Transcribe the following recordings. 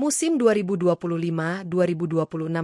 Musim 2025-2026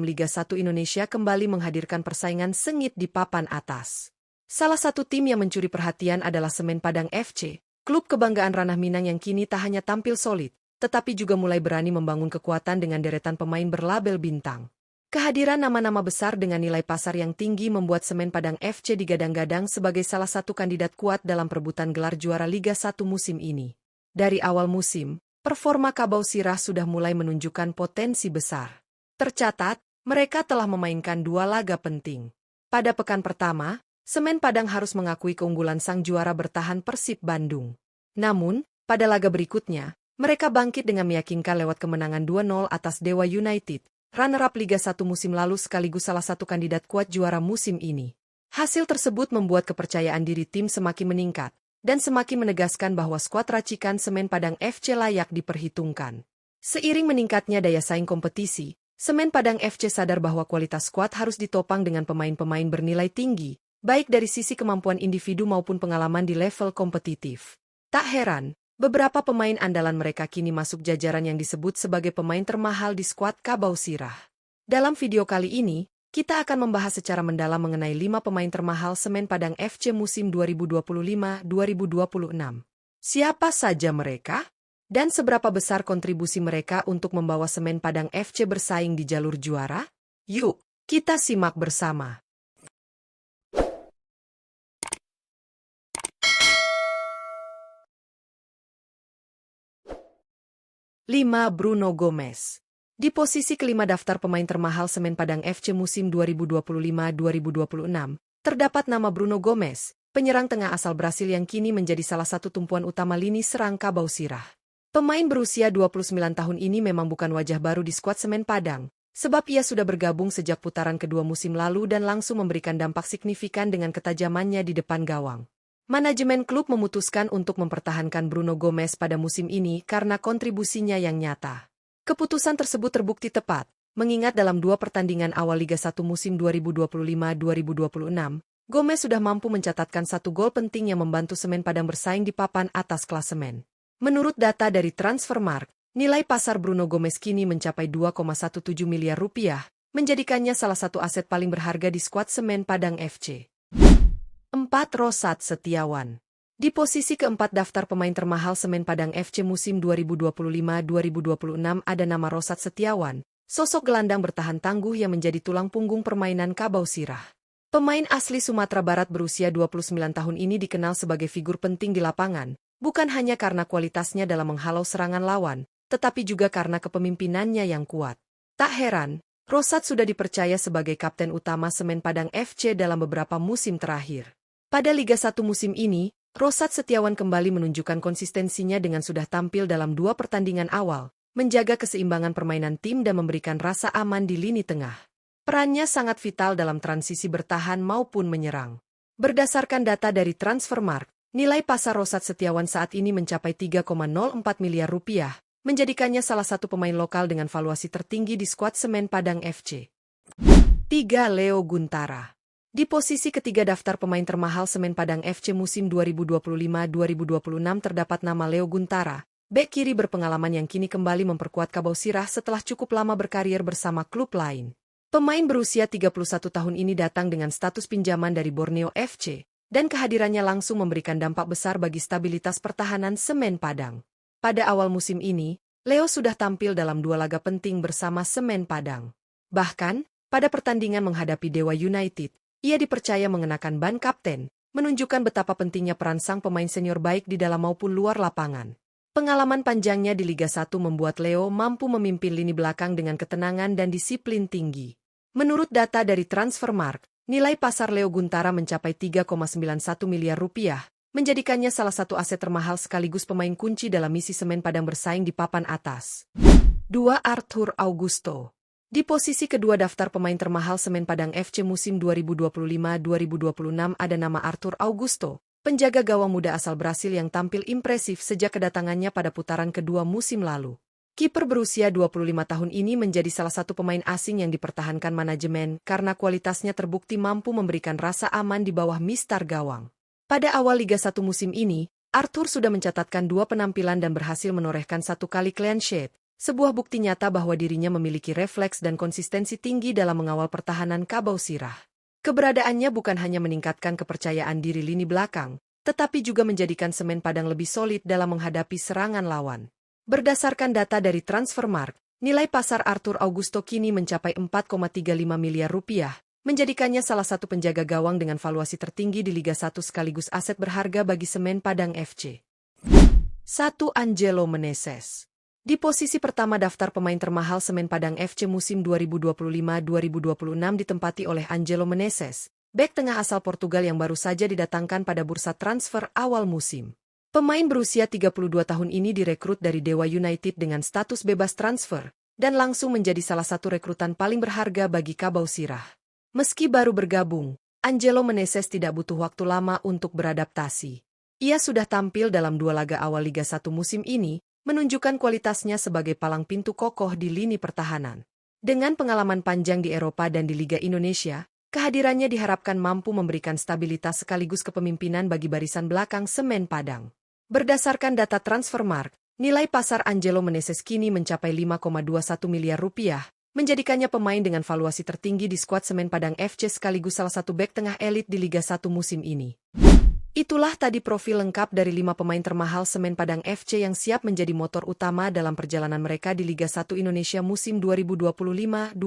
Liga 1 Indonesia kembali menghadirkan persaingan sengit di papan atas. Salah satu tim yang mencuri perhatian adalah Semen Padang FC, klub kebanggaan Ranah Minang yang kini tak hanya tampil solid, tetapi juga mulai berani membangun kekuatan dengan deretan pemain berlabel bintang. Kehadiran nama-nama besar dengan nilai pasar yang tinggi membuat Semen Padang FC digadang-gadang sebagai salah satu kandidat kuat dalam perebutan gelar juara Liga 1 musim ini. Dari awal musim, performa Kabau Sirah sudah mulai menunjukkan potensi besar. Tercatat, mereka telah memainkan 2 laga penting. Pada pekan pertama, Semen Padang harus mengakui keunggulan sang juara bertahan Persib Bandung. Namun, pada laga berikutnya, mereka bangkit dengan meyakinkan lewat kemenangan 2-0 atas Dewa United, runner-up Liga 1 musim lalu sekaligus salah satu kandidat kuat juara musim ini. Hasil tersebut membuat kepercayaan diri tim semakin meningkat, dan semakin menegaskan bahwa skuad racikan Semen Padang FC layak diperhitungkan. Seiring meningkatnya daya saing kompetisi, Semen Padang FC sadar bahwa kualitas skuad harus ditopang dengan pemain-pemain bernilai tinggi, baik dari sisi kemampuan individu maupun pengalaman di level kompetitif. Tak heran, beberapa pemain andalan mereka kini masuk jajaran yang disebut sebagai pemain termahal di skuad Kabau Sirah. Dalam video kali ini, kita akan membahas secara mendalam mengenai 5 pemain termahal Semen Padang FC musim 2025-2026. Siapa saja mereka? Dan seberapa besar kontribusi mereka untuk membawa Semen Padang FC bersaing di jalur juara? Yuk, kita simak bersama. 5. Bruno Gomes. Di posisi kelima daftar pemain termahal Semen Padang FC musim 2025-2026, terdapat nama Bruno Gomes, penyerang tengah asal Brasil yang kini menjadi salah satu tumpuan utama lini serang Kabau Sirah. Pemain berusia 29 tahun ini memang bukan wajah baru di skuad Semen Padang, sebab ia sudah bergabung sejak putaran kedua musim lalu dan langsung memberikan dampak signifikan dengan ketajamannya di depan gawang. Manajemen klub memutuskan untuk mempertahankan Bruno Gomes pada musim ini karena kontribusinya yang nyata. Keputusan tersebut terbukti tepat, mengingat dalam 2 pertandingan awal Liga 1 musim 2025-2026, Gomes sudah mampu mencatatkan 1 gol penting yang membantu Semen Padang bersaing di papan atas klasemen. Menurut data dari Transfermarkt, nilai pasar Bruno Gomes kini mencapai 2,17 miliar rupiah, menjadikannya salah satu aset paling berharga di skuad Semen Padang FC. 4. Rosat Setiawan. Di posisi keempat daftar pemain termahal Semen Padang FC musim 2025-2026 ada nama Rosat Setiawan, sosok gelandang bertahan tangguh yang menjadi tulang punggung permainan Kabau Sirah. Pemain asli Sumatera Barat berusia 29 tahun ini dikenal sebagai figur penting di lapangan, bukan hanya karena kualitasnya dalam menghalau serangan lawan, tetapi juga karena kepemimpinannya yang kuat. Tak heran, Rosat sudah dipercaya sebagai kapten utama Semen Padang FC dalam beberapa musim terakhir. Pada Liga 1 musim ini, Rosat Setiawan kembali menunjukkan konsistensinya dengan sudah tampil dalam 2 pertandingan awal, menjaga keseimbangan permainan tim dan memberikan rasa aman di lini tengah. Perannya sangat vital dalam transisi bertahan maupun menyerang. Berdasarkan data dari Transfermarkt, nilai pasar Rosat Setiawan saat ini mencapai 3,04 miliar rupiah, menjadikannya salah satu pemain lokal dengan valuasi tertinggi di skuad Semen Padang FC. 3. Leo Guntara. Di posisi ketiga daftar pemain termahal Semen Padang FC musim 2025-2026 terdapat nama Leo Guntara, bek kiri berpengalaman yang kini kembali memperkuat Kabau Sirah setelah cukup lama berkarir bersama klub lain. Pemain berusia 31 tahun ini datang dengan status pinjaman dari Borneo FC, dan kehadirannya langsung memberikan dampak besar bagi stabilitas pertahanan Semen Padang. Pada awal musim ini, Leo sudah tampil dalam 2 laga penting bersama Semen Padang. Bahkan, pada pertandingan menghadapi Dewa United, ia dipercaya mengenakan ban kapten, menunjukkan betapa pentingnya peran sang pemain senior baik di dalam maupun luar lapangan. Pengalaman panjangnya di Liga 1 membuat Leo mampu memimpin lini belakang dengan ketenangan dan disiplin tinggi. Menurut data dari Transfermarkt, nilai pasar Leo Guntara mencapai 3,91 miliar rupiah, menjadikannya salah satu aset termahal sekaligus pemain kunci dalam misi Semen Padang bersaing di papan atas. 2. Arthur Augusto. Di posisi kedua daftar pemain termahal Semen Padang FC musim 2025-2026 ada nama Arthur Augusto, penjaga gawang muda asal Brasil yang tampil impresif sejak kedatangannya pada putaran kedua musim lalu. Kiper berusia 25 tahun ini menjadi salah satu pemain asing yang dipertahankan manajemen karena kualitasnya terbukti mampu memberikan rasa aman di bawah mistar gawang. Pada awal Liga 1 musim ini, Arthur sudah mencatatkan 2 penampilan dan berhasil menorehkan 1 kali clean sheet, Sebuah bukti nyata bahwa dirinya memiliki refleks dan konsistensi tinggi dalam mengawal pertahanan Kabau Sirah. Keberadaannya bukan hanya meningkatkan kepercayaan diri lini belakang, tetapi juga menjadikan Semen Padang lebih solid dalam menghadapi serangan lawan. Berdasarkan data dari Transfermarkt, nilai pasar Arthur Augusto kini mencapai 4,35 miliar rupiah, menjadikannya salah satu penjaga gawang dengan valuasi tertinggi di Liga 1 sekaligus aset berharga bagi Semen Padang FC. 1. Angelo Meneses. Di posisi pertama daftar pemain termahal Semen Padang FC musim 2025-2026 ditempati oleh Angelo Meneses, bek tengah asal Portugal yang baru saja didatangkan pada bursa transfer awal musim. Pemain berusia 32 tahun ini direkrut dari Dewa United dengan status bebas transfer, dan langsung menjadi salah satu rekrutan paling berharga bagi Kabau Sirah. Meski baru bergabung, Angelo Meneses tidak butuh waktu lama untuk beradaptasi. Ia sudah tampil dalam 2 laga awal Liga 1 musim ini, menunjukkan kualitasnya sebagai palang pintu kokoh di lini pertahanan. Dengan pengalaman panjang di Eropa dan di Liga Indonesia, kehadirannya diharapkan mampu memberikan stabilitas sekaligus kepemimpinan bagi barisan belakang Semen Padang. Berdasarkan data Transfermarkt, nilai pasar Angelo Meneses kini mencapai 5,21 miliar rupiah, menjadikannya pemain dengan valuasi tertinggi di skuad Semen Padang FC sekaligus salah satu bek tengah elit di Liga 1 musim ini. Itulah tadi profil lengkap dari 5 pemain termahal Semen Padang FC yang siap menjadi motor utama dalam perjalanan mereka di Liga 1 Indonesia musim 2025-2026.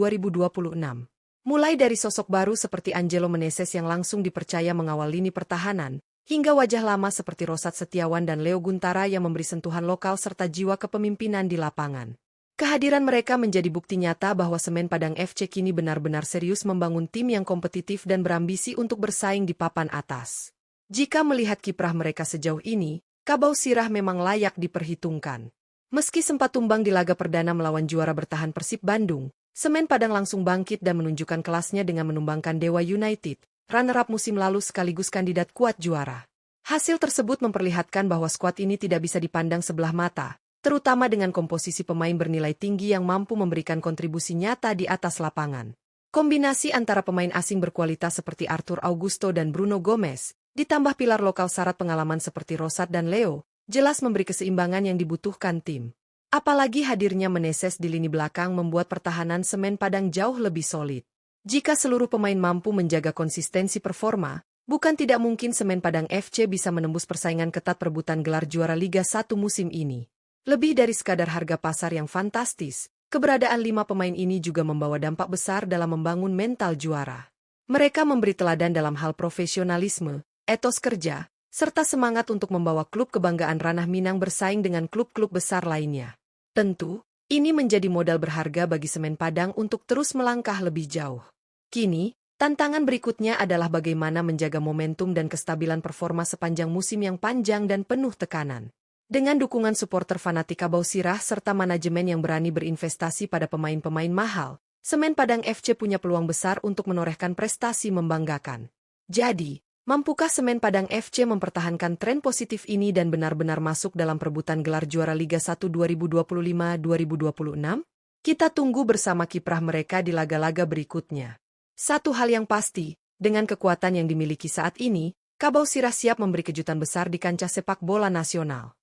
Mulai dari sosok baru seperti Angelo Meneses yang langsung dipercaya mengawal lini pertahanan, hingga wajah lama seperti Rosat Setiawan dan Leo Guntara yang memberi sentuhan lokal serta jiwa kepemimpinan di lapangan. Kehadiran mereka menjadi bukti nyata bahwa Semen Padang FC kini benar-benar serius membangun tim yang kompetitif dan berambisi untuk bersaing di papan atas. Jika melihat kiprah mereka sejauh ini, Kabau Sirah memang layak diperhitungkan. Meski sempat tumbang di laga perdana melawan juara bertahan Persib Bandung, Semen Padang langsung bangkit dan menunjukkan kelasnya dengan menumbangkan Dewa United, runner-up musim lalu sekaligus kandidat kuat juara. Hasil tersebut memperlihatkan bahwa skuad ini tidak bisa dipandang sebelah mata, terutama dengan komposisi pemain bernilai tinggi yang mampu memberikan kontribusi nyata di atas lapangan. Kombinasi antara pemain asing berkualitas seperti Arthur Augusto dan Bruno Gomes, ditambah pilar lokal syarat pengalaman seperti Rosat dan Leo, jelas memberi keseimbangan yang dibutuhkan tim. Apalagi hadirnya Meneses di lini belakang membuat pertahanan Semen Padang jauh lebih solid. Jika seluruh pemain mampu menjaga konsistensi performa, bukan tidak mungkin Semen Padang FC bisa menembus persaingan ketat perebutan gelar juara Liga 1 musim ini. Lebih dari sekadar harga pasar yang fantastis, keberadaan 5 pemain ini juga membawa dampak besar dalam membangun mental juara. Mereka memberi teladan dalam hal profesionalisme, etos kerja, serta semangat untuk membawa klub kebanggaan Ranah Minang bersaing dengan klub-klub besar lainnya. Tentu, ini menjadi modal berharga bagi Semen Padang untuk terus melangkah lebih jauh. Kini, tantangan berikutnya adalah bagaimana menjaga momentum dan kestabilan performa sepanjang musim yang panjang dan penuh tekanan. Dengan dukungan supporter fanatik Kabau Sirah serta manajemen yang berani berinvestasi pada pemain-pemain mahal, Semen Padang FC punya peluang besar untuk menorehkan prestasi membanggakan. Jadi, mampukah Semen Padang FC mempertahankan tren positif ini dan benar-benar masuk dalam perebutan gelar juara Liga 1 2025-2026? Kita tunggu bersama kiprah mereka di laga-laga berikutnya. Satu hal yang pasti, dengan kekuatan yang dimiliki saat ini, Kabau Sirah siap memberi kejutan besar di kancah sepak bola nasional.